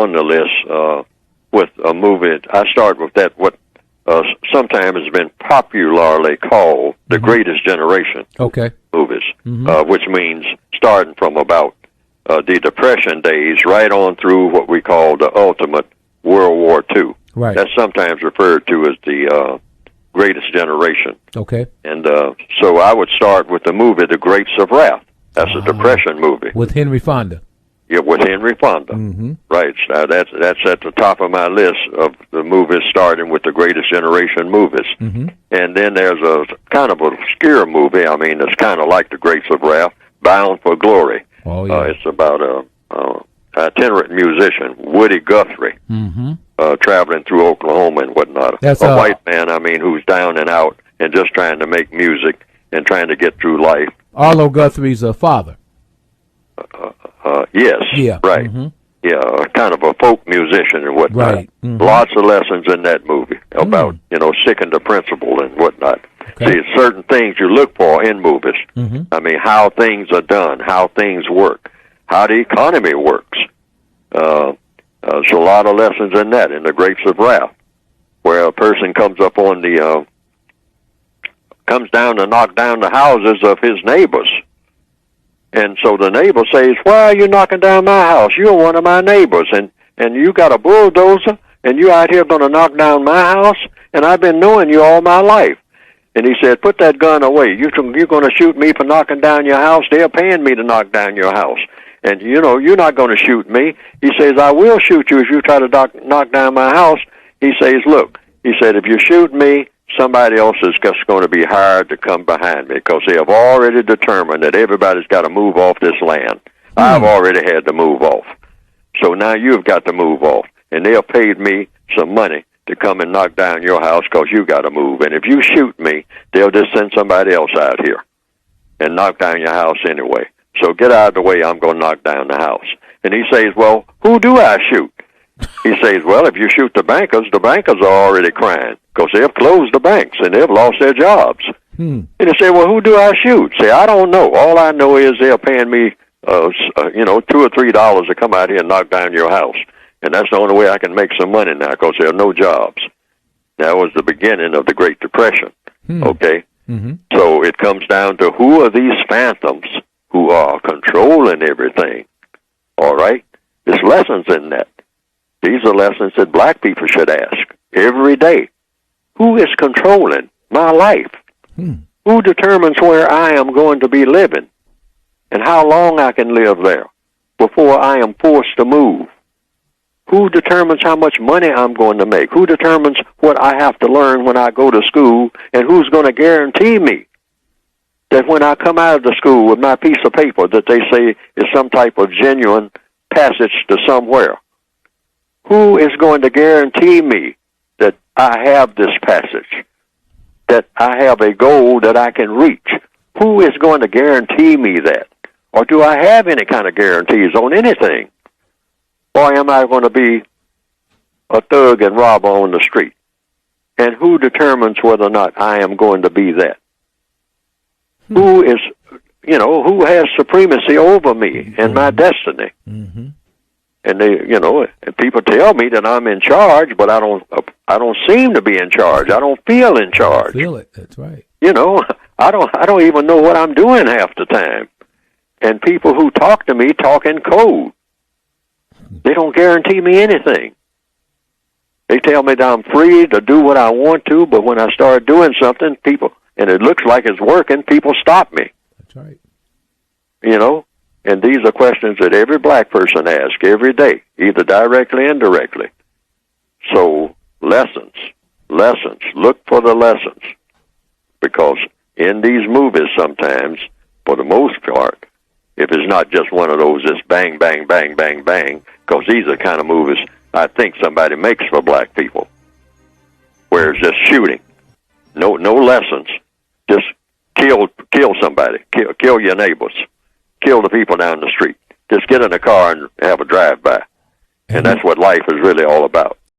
on the list with a movie. I start with that, what sometimes has been popularly called the Greatest Generation movies, which means starting from about the Depression days right on through what we call the ultimate World War II. Right. That's sometimes referred to as the Greatest Generation. Okay. And so I would start with the movie The Grapes of Wrath. That's a Depression movie. With Henry Fonda. Yeah, with Henry Fonda. Right. Now that's at the top of my list of the movies starting with the Greatest Generation movies. And then there's a kind of obscure movie. I mean, it's kind of like The Grapes of Wrath, Bound for Glory. Oh, yeah. It's about a itinerant musician, Woody Guthrie, traveling through Oklahoma and whatnot. That's a white man, I mean, who's down and out and just trying to make music and trying to get through life. Arlo Guthrie's father. Yes. Yeah. Right. Yeah, kind of a folk musician and whatnot. Right. Lots of lessons in that movie about, sticking to principle and whatnot. Okay. See, certain things you look for in movies. I mean, how things are done, how things work, how the economy works. There's a lot of lessons in that, in The Grapes of Wrath, where a person comes up on comes down to knock down the houses of his neighbors. And so the neighbor says, "Why are you knocking down my house? You're one of my neighbors, and you got a bulldozer, and you out here going to knock down my house, and I've been knowing you all my life." And he said, "Put that gun away. You're going to shoot me for knocking down your house? They're paying me to knock down your house. And, you're not going to shoot me." He says, "I will shoot you if you try to knock down my house." He says, "Look," he said, "if you shoot me, somebody else is just going to be hired to come behind me because they have already determined that everybody's got to move off this land. I've already had to move off. So now you've got to move off. And they have paid me some money to come and knock down your house because you got to move. And if you shoot me, they'll just send somebody else out here and knock down your house anyway. So get out of the way. I'm going to knock down the house." And he says, "Well, who do I shoot?" He says, "Well, if you shoot the bankers are already crying because they've closed the banks and they've lost their jobs." And he said, "Well, who do I shoot?" Say, "I don't know. All I know is they're paying me, $2 or $3 to come out here and knock down your house. And that's the only way I can make some money now because there are no jobs." That was the beginning of the Great Depression. Okay? So it comes down to who are these phantoms who are controlling everything. All right? There's lessons in that. These are lessons that black people should ask every day. Who is controlling my life? Who determines where I am going to be living and how long I can live there before I am forced to move? Who determines how much money I'm going to make? Who determines what I have to learn when I go to school? And who's going to guarantee me that when I come out of the school with my piece of paper that they say is some type of genuine passage to somewhere? Who is going to guarantee me that I have this passage, that I have a goal that I can reach? Who is going to guarantee me that? Or do I have any kind of guarantees on anything? Or am I going to be a thug and robber on the street? And who determines whether or not I am going to be that? Who is, who has supremacy over me and my destiny? And they, and people tell me that I'm in charge, but I don't seem to be in charge. I don't feel in charge. Feel it. That's right. I don't even know what I'm doing half the time. And people who talk to me talk in code. They don't guarantee me anything. They tell me that I'm free to do what I want to, but when I start doing something, and it looks like it's working, people stop me. That's right. And these are questions that every black person asks every day, either directly or indirectly. So, lessons. Look for the lessons. Because in these movies sometimes, for the most part, if it's not just one of those just bang, bang, bang, bang, bang, because these are the kind of movies I think somebody makes for black people, where it's just shooting. No lessons. Just kill somebody. Kill your neighbors. Kill the people down the street. Just get in a car and have a drive-by. And that's what life is really all about.